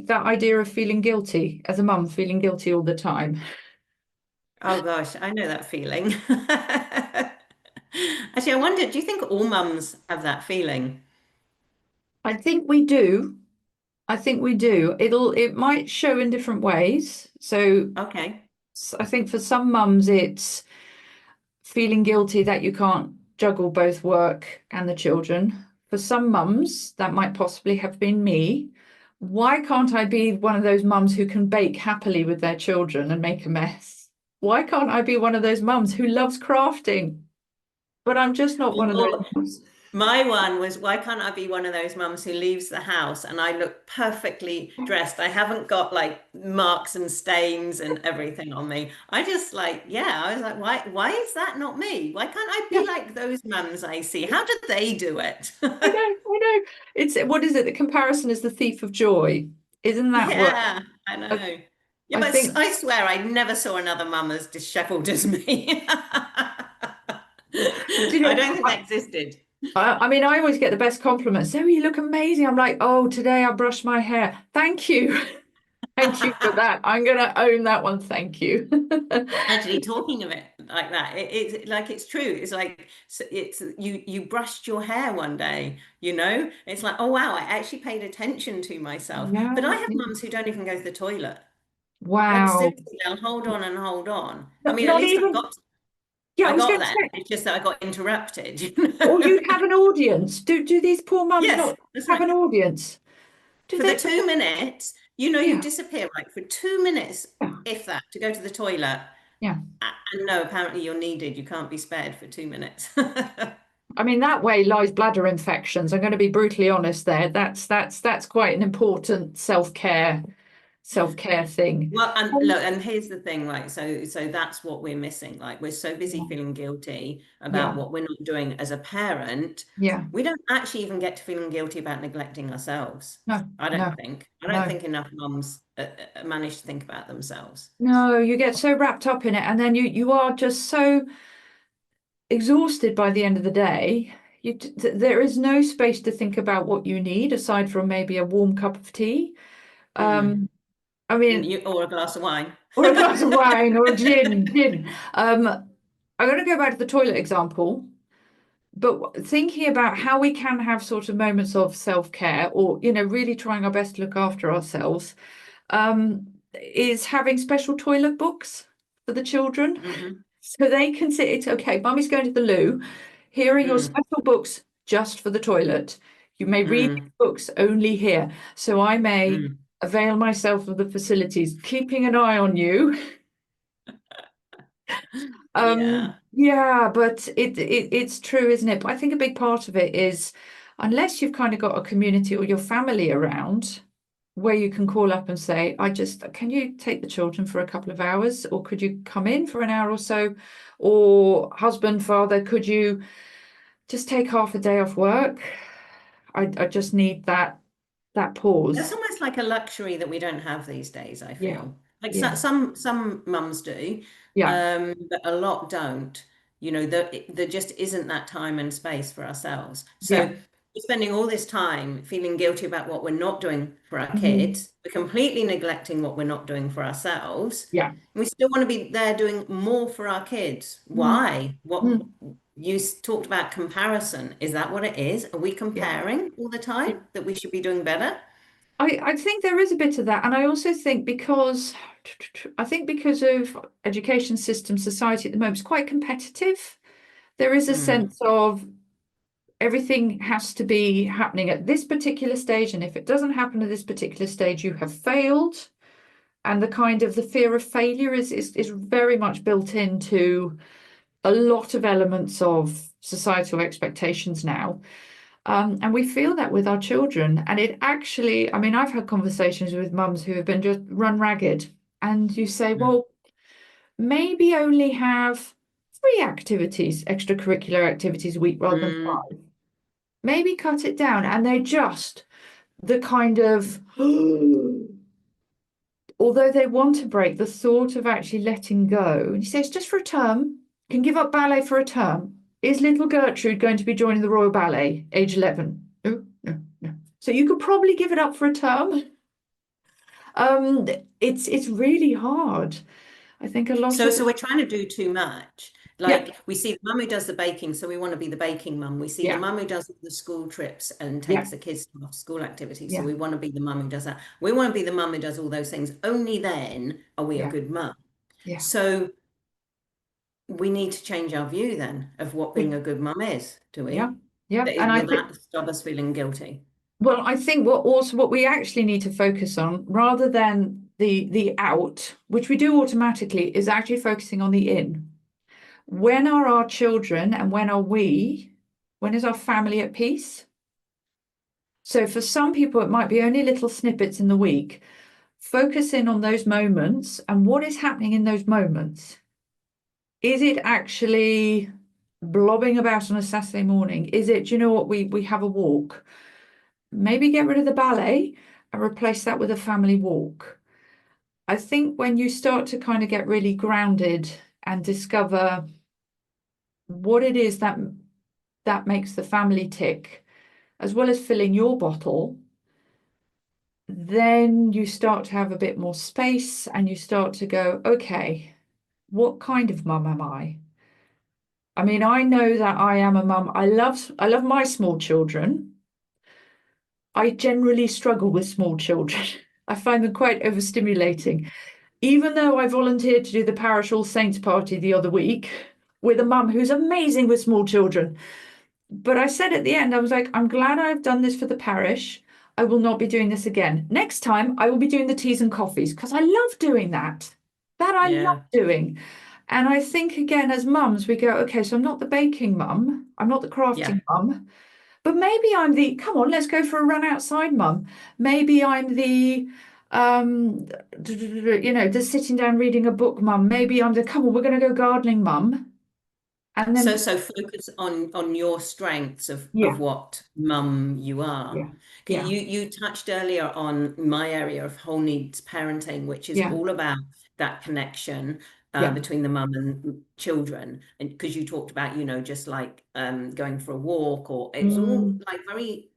hate that idea of feeling guilty as a mum, feeling guilty all the time. Oh gosh, I know that feeling. Actually, I wonder, do you think all mums have that feeling? I think we do. I think we do. It might show in different ways. So Okay. I think for some mums, it's feeling guilty that you can't juggle both work and the children. For some mums, that might possibly have been me. Why can't I be one of those mums who can bake happily with their children and make a mess? Why can't I be one of those mums who loves crafting? But I'm just not one of those Or mums. my one was, why can't I be one of those mums who leaves the house and I look perfectly dressed? I haven't got like marks and stains and everything on me. I just like, yeah, I was like, why is that not me? Why can't I Yeah, be like those mums I see? How did they do it? I know, I know. It's what is it? The comparison is the thief of joy. Isn't that what Yeah, I I, know. Yeah, I but think? I swear I never saw another mum as disheveled as me. Do I you don't think know, that existed. I mean, I always get the best compliments. Zoe, you look amazing. I'm like, oh, today I brushed my hair. Thank you. Thank you for that. I'm going to own that one. Thank you. Actually, talking of it like that, it's like it's true. It's like it's you brushed your hair one day, you know? It's like, oh wow, I actually paid attention to myself. But I Yeah. have mums who don't even go to the toilet. Like Wow. seriously, they'll hold on and hold on. I Not, mean, at not least even, yeah, I I was got going to there. say, It's just that I got interrupted, you or know? you'd have an audience. Do these poor mums Yes, not that's have right. an audience? Do For the they? 2 minutes, you know, you Yeah. disappear like for 2 minutes, Yeah. if that, to go to the toilet. Yeah. And no, apparently you're needed. You can't be spared for 2 minutes. I mean, that way lies bladder infections. I'm going to be brutally honest there. That's quite an important self-care thing. Well, and look, and here's the thing, like, so that's what we're missing. Like, we're so busy feeling guilty about Yeah. what we're not doing as a parent. Yeah. We don't actually even get to feeling guilty about neglecting ourselves. No, I don't no, think. I don't no. think enough mums manage to think about themselves. No, you get so wrapped up in it, and then you are just so exhausted by the end of the day. There is no space to think about what you need aside from maybe a warm cup of tea. Mm. Um, I mean, Or a glass of wine. or a glass of wine or gin. I'm going to go back to the toilet example, but thinking about how we can have sort of moments of self-care or, really trying our best to look after ourselves, is having special toilet books for the children. Hmm. So they can sit, it's okay, mummy's going to the loo. Here are your Mm. special books just for the toilet. You may read these Mm. books only here. So I may Mm. avail myself of the facilities, keeping an eye on you. Yeah. Yeah, but it's true, isn't it? But I think a big part of it is unless you've kind of got a community or your family around where you can call up and say, can you take the children for a couple of hours? Or could you come in for an hour or so? Or husband, father, could you just take half a day off work? I just need that That's pause. almost like a luxury that we don't have these days, I Yeah, feel. Like yeah, some mums do, yeah, but a lot don't. You know, there just isn't that time and space for ourselves. So yeah. we're spending all this time feeling guilty about what we're not doing for our Mhm. kids. We're completely neglecting what we're not doing for ourselves. Yeah. We still want to be there doing more for our kids. Mhm. Why? What Mhm. you talked about comparison. Is that what it is? Are we Yeah. comparing all the time that we should be doing better? I think there is a bit of that. And I also think because of education system, society at the moment, it's quite competitive. There is a Mm, sense of everything has to be happening at this particular stage. And if it doesn't happen at this particular stage, you have failed. And the kind of the fear of failure is very much built into a lot of elements of societal expectations now. And we feel that with our children. And it actually, I mean, I've had conversations with mums who have been just run ragged. And you say, mm, well, maybe only have 3 activities, extracurricular activities a week rather than mm. 5. Maybe cut it down. And they just, the kind of, although they want to break, the thought of actually letting go. And you say, it's just for a term, can give up ballet for a term. Is little Gertrude going to be joining the Royal Ballet, age 11? No, no, no. So you could probably give it up for a term. Um, it's really hard. I think a lot of So we're trying to do too much. yeah, Like we see the mum who does the baking, so we want to be the baking mum. We see the yeah, mum who does the school trips and yeah, takes the kids to after school activities, so yeah, we want to be the mum who does that. We want to be the mum who does all those things. Only then are we a yeah, good mum. yeah, So we need to change our view then of what yeah, being a good mum is, do yeah, we? yeah. That And I will think that stop us feeling guilty? well, I think what we actually need to focus on, rather than the out, which we do automatically, is actually focusing on the in. When are our children and when is our family at peace? So for some people, it might be only little snippets in the week. Focus in on those moments and what is happening in those moments. Is it actually blobbing about on a Saturday morning? Is it, do you know what, we have a walk? Maybe get rid of the ballet and replace that with a family walk. I think when you start to kind of get really grounded and discover what it is that makes the family tick, as well as filling your bottle, then you start to have a bit more space and you start to go, okay, what kind of mum am I? I mean, I know that I am a mum. I love my small children. I generally struggle with small children. I find them quite overstimulating. Even though I volunteered to do the parish All Saints party the other week with a mum who's amazing with small children. But I said at the end, I was like, I'm glad I've done this for the parish. I will not be doing this again. Next time, I will be doing the teas and coffees because I love doing that. That I love Yeah, doing. And I think, again, as mums, we go, okay, so I'm not the baking mum, I'm not the yeah. crafting mum, but maybe I'm the, come on, let's go for a run outside mum. Maybe I'm the, um, the sitting down reading a book mum. Maybe I'm the, come on, we're going to go gardening mum. And So then, so focus on your strengths yeah, of what mum you are. yeah, Okay, yeah, you touched earlier on my area of whole needs parenting, which is yeah, all about that connection yeah. between the mum and children. And because you talked about, just like going for a walk, or it was all Mm, like very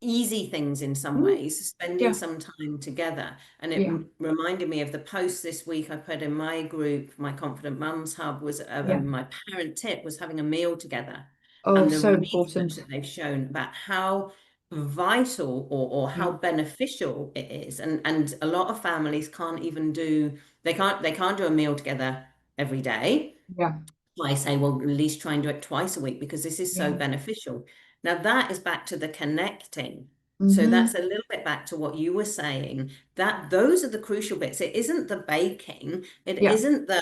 easy things in some mm, ways, spending yeah, some time together. And it yeah, reminded me of the post this week I put in my group, my Confident Mums Hub, was yeah. my parent tip was having a meal together. Oh, And the so research important. that they've shown about how vital or how Yeah, beneficial it is. And a lot of families can't even do, they can't do a meal together every day. yeah, I say, well, at least try and do it twice a week because this is so yeah. beneficial. Now, that is back to the connecting. So Mm-hmm. that's a little bit back to what you were saying, that those are the crucial bits. It isn't the baking, it Yeah, isn't the,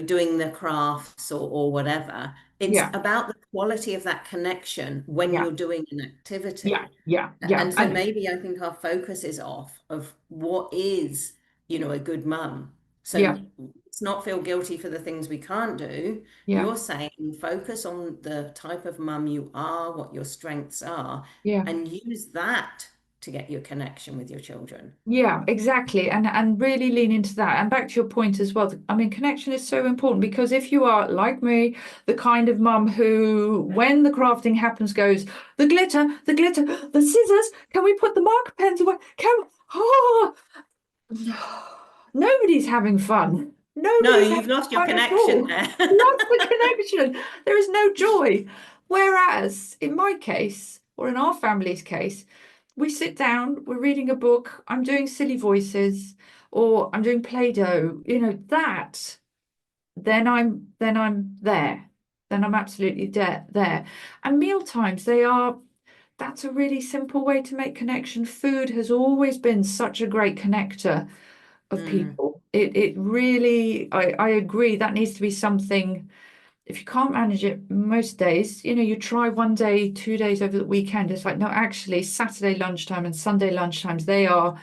doing the crafts or whatever. It's yeah, about the quality of that connection when yeah, you're doing an yeah, activity. yeah, yeah. And so And maybe I think our focus is off of what is, a good mum. yeah, So let's not feel guilty for the things we can't do. yeah, You're saying focus on the type of mum you are, what your strengths are, yeah. and use that to get your connection with your children. Yeah, exactly. And really lean into that. And back to your point as well. I mean, connection is so important because if you are like me, the kind of mum who, when the crafting happens, goes, the glitter, the scissors, can we put the marker pens away? Oh, nobody's having fun. No, Nobody's you've having lost your fun at connection all. there. Lost the connection. There is no joy. Whereas in my case, or in our family's case, we sit down, we're reading a book, I'm doing silly voices, or I'm doing Play-Doh, that, then I'm there. Then I'm absolutely there. And meal times, that's a really simple way to make connection. Food has always been such a great connector of Mm, people. It really, I agree, that needs to be something. If you can't manage it most days, you try one day, 2 days over the weekend. It's like, no, actually, Saturday lunchtime and Sunday lunchtimes, they are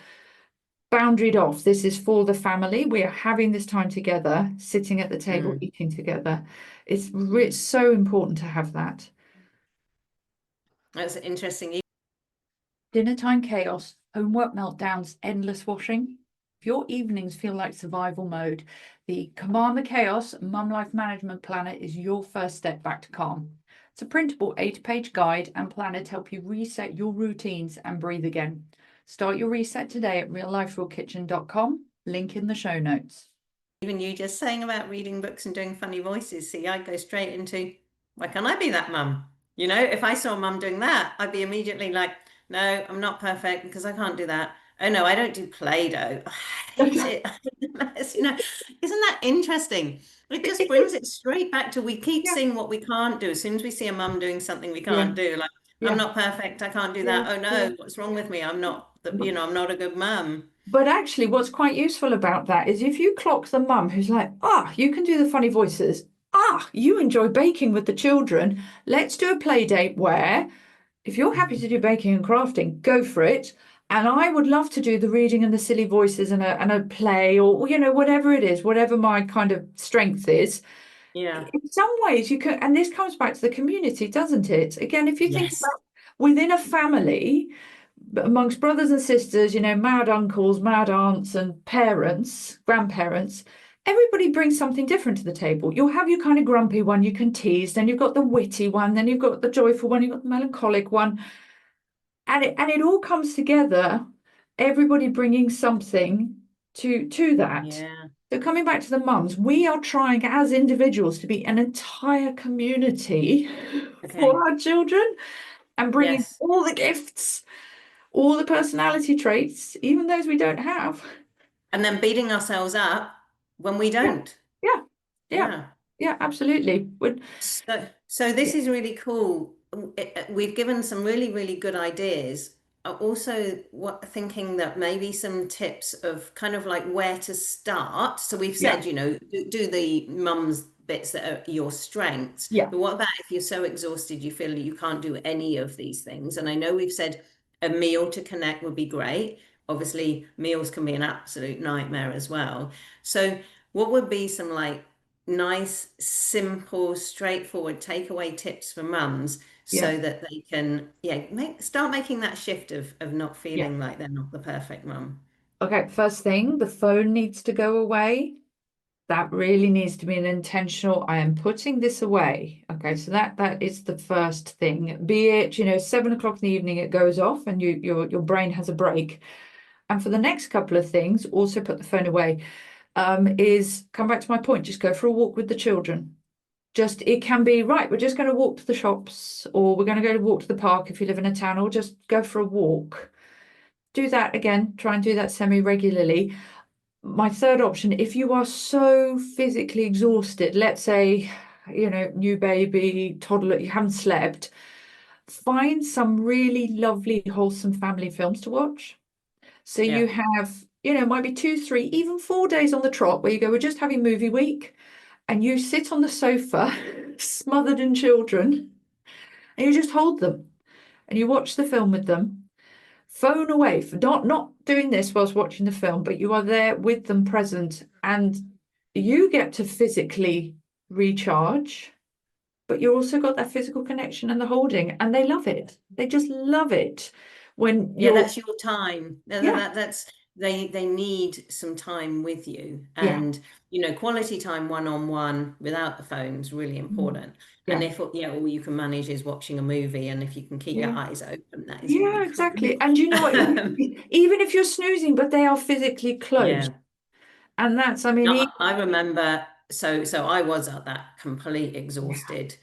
boundaried off. This is for the family. We are having this time together, sitting at the table, mm. eating together. It's so important to have that. That's interesting. Dinner time chaos, homework meltdowns, endless washing. If your evenings feel like survival mode, the Command the Chaos Mum Life Management Planner is your first step back to calm. It's a printable 8-page guide and planner to help you reset your routines and breathe again. Start your reset today at realliferealkitchen.com. Link in the show notes. Even you just saying about reading books and doing funny voices, see, I'd go straight into, why can't I be that mum? You know, if I saw mum doing that, I'd be immediately like, no, I'm not perfect because I can't do that. Oh no, I don't do Play-Doh. I hate it. You know, isn't that interesting? It just brings it straight back to, we keep Yeah, seeing what we can't do. As soon as we see a mum doing something we yeah, can't do, like, I'm yeah, not perfect, I can't do yeah, that. Oh yeah. no, what's wrong with me? I'm not, But, you know, I'm not a good mum. but actually, what's quite useful about that is if you clock the mum who's like, you can do the funny voices. You enjoy baking with the children. Let's do a play date where if you're happy to do baking and crafting, go for it. And I would love to do the reading and the silly voices and a play or, whatever it is, whatever my kind of strength is. Yeah. In some ways, you can, and this comes back to the community, doesn't it? Again, if you think Yes. about within a family, amongst brothers and sisters, mad uncles, mad aunts, and parents, grandparents, everybody brings something different to the table. You'll have your kind of grumpy one you can tease, then you've got the witty one, then you've got the joyful one, you've got the melancholic one, and it all comes together, everybody bringing something to that. Yeah. So coming back to the mums, we are trying as individuals to be an entire community Okay. for our children and bringing Yes. all the gifts, all the personality traits, even those we don't have. And then beating ourselves up when we Yeah, don't. yeah, yeah, Yeah. yeah, absolutely. So this Yeah, is really cool. We've given some really, really good ideas. Also, thinking that maybe some tips of kind of like where to start. So we've yeah, said, you know, do the mum's bits that are your strengths. yeah, But what about if you're so exhausted you feel you can't do any of these things? And I know we've said a meal to connect would be great. Obviously, meals can be an absolute nightmare as well. So what would be some like nice, simple, straightforward takeaway tips for mums yeah, so that they can, yeah, start making that shift of not yeah. feeling like they're not the perfect mum. Okay, first thing, the phone needs to go away. That really needs to be an intentional, I am putting this away. Okay, so that is the first thing. Be it, 7 o'clock in the evening, it goes off and your brain has a break. And for the next couple of things, also put the phone away. Is come back to my point, just go for a walk with the children. Just it can be right, we're just going to walk to the shops, or we're going to go to walk to the park if you live in a town, or just go for a walk. Do that again, try and do that semi-regularly. My third option, if you are so physically exhausted, let's say, new baby, toddler, you haven't slept, find some really lovely, wholesome family films to watch. So you Yeah. have, might be 2, 3, even 4 days on the trot where you go, we're just having movie week, and you sit on the sofa, smothered in children, and you just hold them and you watch the film with them. Phone away for not doing this whilst watching the film, but you are there with them present, and you get to physically recharge, but you also got that physical connection and the holding, and they love it. They just love it when Yeah, you're, that's your time. yeah, That's they need some time with you. yeah, And you know, quality time one-on-one without the phone is really mm, important. And yeah, if yeah, all you can manage is watching a movie, and if you can keep your yeah, eyes open, that is yeah, really cool. exactly. And you know what? Even if you're snoozing, but they are physically close, Yeah. and that's, I mean, No, I remember, so I was at that complete yeah, exhausted,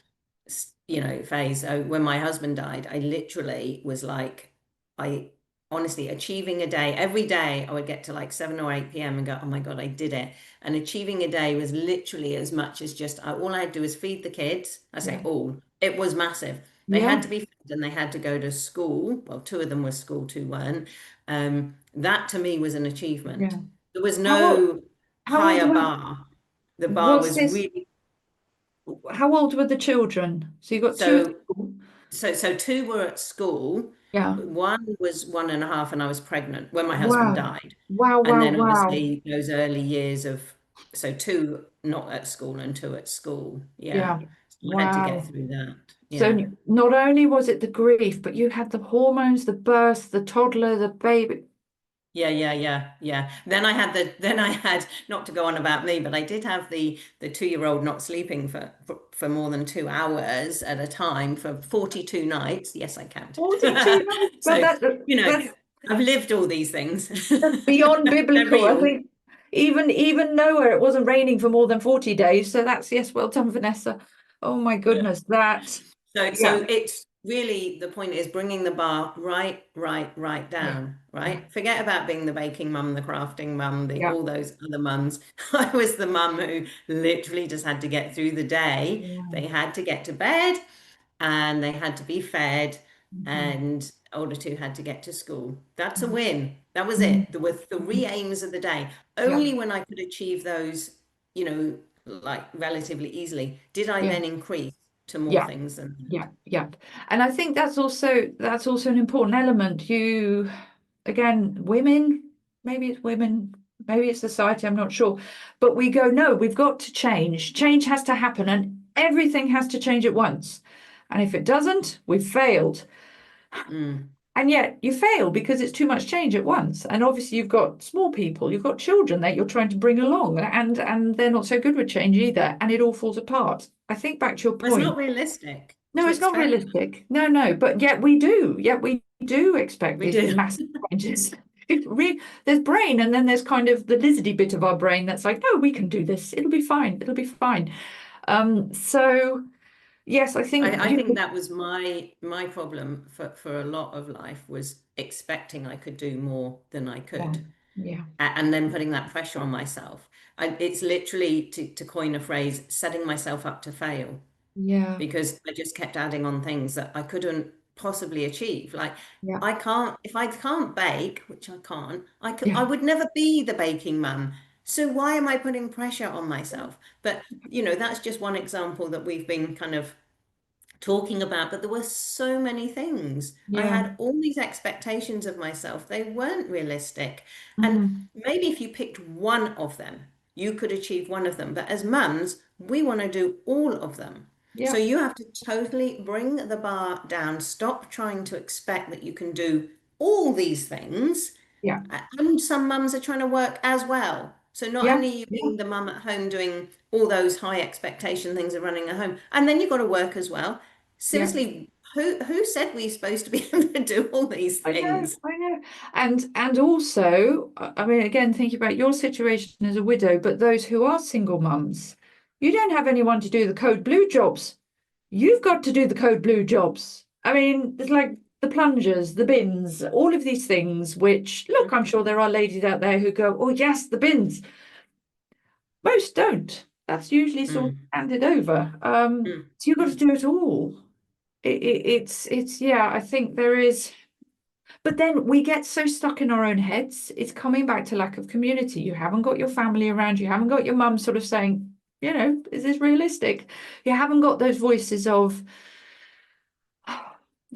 you know, phase. So when my husband died, I literally was like, I honestly achieving a day, every day I would get to like 7 or 8 p.m. and go, oh my God, I did it. And achieving a day was literally as much as just all I had to do was feed the kids. I say yeah, all, it was massive. They yeah, had to be fed and they had to go to school. Well, two of them were school, two weren't. That to me was an achievement. yeah. There was How old, no how old higher were, bar. The bar was was this? really How old were the children? So you got two at so school. so two were at school. Yeah. One was 1.5 and I was pregnant when my husband Wow. died. Wow, And wow, then wow. obviously those early years of so two not at school and two at school. Yeah. Yeah. So I had to get Wow. through that. So Yeah. not only was it the grief, but you had the hormones, the birth, the toddler, the baby. Yeah. Then I had not to go on about me, but I did have the 2-year-old not sleeping for more than 2 hours at a time for 42 nights. Yes, I counted. 42 months. But So, you know, that's I've lived all these things. That's beyond They're biblical. I real. think even Noah, it wasn't raining for more than 40 days. So that's, yes, well done, Vanessa. Oh my Yeah. goodness, that, So yeah, it's really the point is bringing the bar right yeah, down, yeah, right? Forget about being the baking mum, the crafting mum, the yeah, all those other mums. I was the mum who literally just had to get through the day. yeah. They had to get to bed and they had to be fed, Mhm. and older two had to get to school. That's a Mhm. win. That was Mhm. it. There were three Mhm. aims of the day. Yeah, Only when I could achieve those, like relatively easily, did I yeah, then increase to more yeah. things than that. Yeah, yeah. And I think that's also an important element. You, again, women, maybe it's women, maybe it's society, I'm not sure. But we go, no, we've got to change. Change has to happen and everything has to change at once. And if it doesn't, we've failed. Mm. And yet you fail because it's too much change at once. And obviously you've got small people, you've got children that you're trying to bring along and they're not so good with change either. And it all falls apart. I think back to your Well, it's not point. realistic No, to it's not expect. realistic. No, no, but yet we do. Yet we do expect We these do. massive changes. There's brain, and then there's kind of the lizardy bit of our brain that's like, no, we can do this. It'll be fine. It'll be fine. So yes, I think I think that was my problem for a lot of life was expecting I could do more than I yeah, could, yeah, and then putting that pressure on myself. It's literally, to coin a phrase, setting myself up to fail, yeah, because I just kept adding on things that I couldn't possibly achieve. Like yeah, I can't, if I can't bake, which I can't, I yeah, would never be the baking mum. So why am I putting pressure on myself? But that's just one example that we've been kind of talking about, but there were so many things. I yeah. had all these expectations of myself. They weren't realistic. And Hmm. maybe if you picked one of them, you could achieve one of them. But as mums, we want to do all of them. So Yeah, you have to totally bring the bar down, stop trying to expect that you can do all these things. yeah, And some mums are trying to work as well. So not yeah, only are you yeah, being the mum at home doing all those high expectation things of running a home, and then you've got to work as well. yeah. Seriously, who said we're supposed to be able to do all these I know, things? I know. And also, I mean, again, thinking about your situation as a widow, but those who are single mums, you don't have anyone to do the code blue jobs. You've got to do the code blue jobs. I mean, it's like the plungers, the bins, all of these things, which, look, I'm sure there are ladies out there who go, oh, yes, the bins. Most don't. That's usually sort of Mm, handed over. mm, So you've got to mm, do it all. Yeah, I think there is. But then we get so stuck in our own heads. It's coming back to lack of community. You haven't got your family around. You haven't got your mum sort of saying, is this realistic? You haven't got those voices of,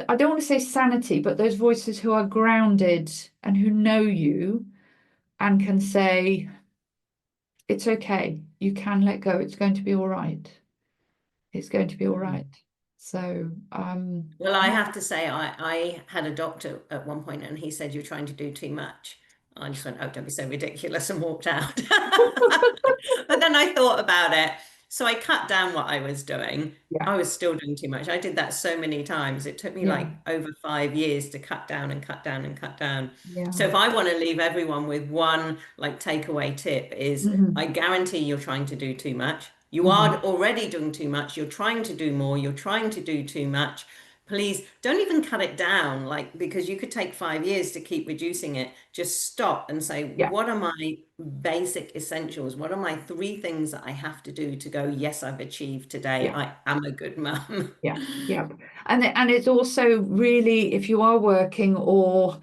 I don't want to say sanity, but those voices who are grounded and who know you and can say, it's okay. You can let go. It's going to be all right. It's going to be all mm. right. So, Well, I have to say, I had a doctor at one point and he said, you're trying to do too much. I just went, oh, don't be so ridiculous, and walked out. But then I thought about it. So I cut down what I was doing. yeah, I was still doing too much. I did that so many times. It took me yeah, like over 5 years to cut down and cut down and cut down. yeah. So if I want to leave everyone with one like takeaway tip is I Hmm. guarantee you're trying to do too much. You are Hmm. already doing too much. You're trying to do more. You're trying to do too much. Please don't even cut it down, like, because you could take 5 years to keep reducing it. Just stop and say, Yeah, what are my basic essentials? What are my three things that I have to do to go, yes, I've achieved today. yeah. I am a good mum. Yeah, yeah. And it's also really, if you are working or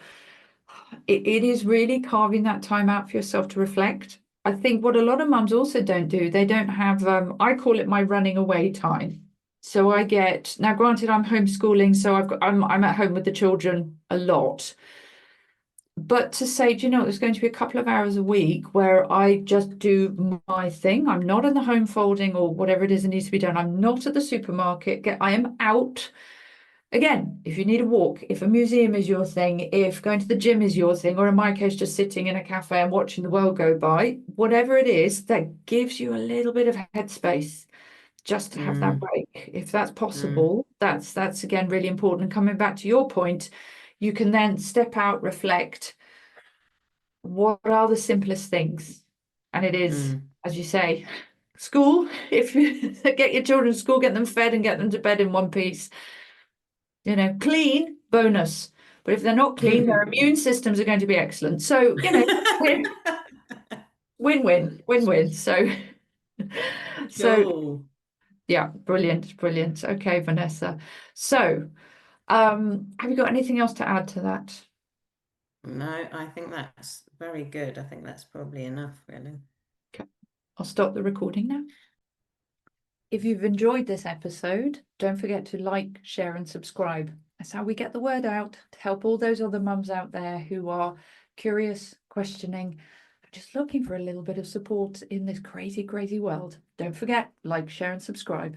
it is really carving that time out for yourself to reflect. I think what a lot of mums also don't do, they don't have, I call it my running away time. So I get, now granted I'm homeschooling, so I'm at home with the children a lot. But to say, do you know, there's going to be a couple of hours a week where I just do my thing. I'm not in the home folding or whatever it is that needs to be done. I'm not at the supermarket. I am out. Again, if you need a walk, if a museum is your thing, if going to the gym is your thing, or in my case, just sitting in a cafe and watching the world go by, whatever it is, that gives you a little bit of headspace just to have that Mm, break. If that's mm, possible, that's again really important. And coming back to your point, you can then step out, reflect. What are the simplest things? And it is, as you say, school. If you get your children to school, get them fed and get them to bed in one piece. Clean, bonus. But if they're not clean, their immune systems are going to be excellent. So, win, win, win, win. So, Cool. yeah, brilliant, brilliant. Okay, Vanessa. So, have you got anything else to add to that? No, I think that's very good. I think that's probably enough, really. Okay, I'll stop the recording now. If you've enjoyed this episode, don't forget to like, share, and subscribe. That's how we get the word out to help all those other mums out there who are curious, questioning, just looking for a little bit of support in this crazy, crazy world. Don't forget, like, share, and subscribe.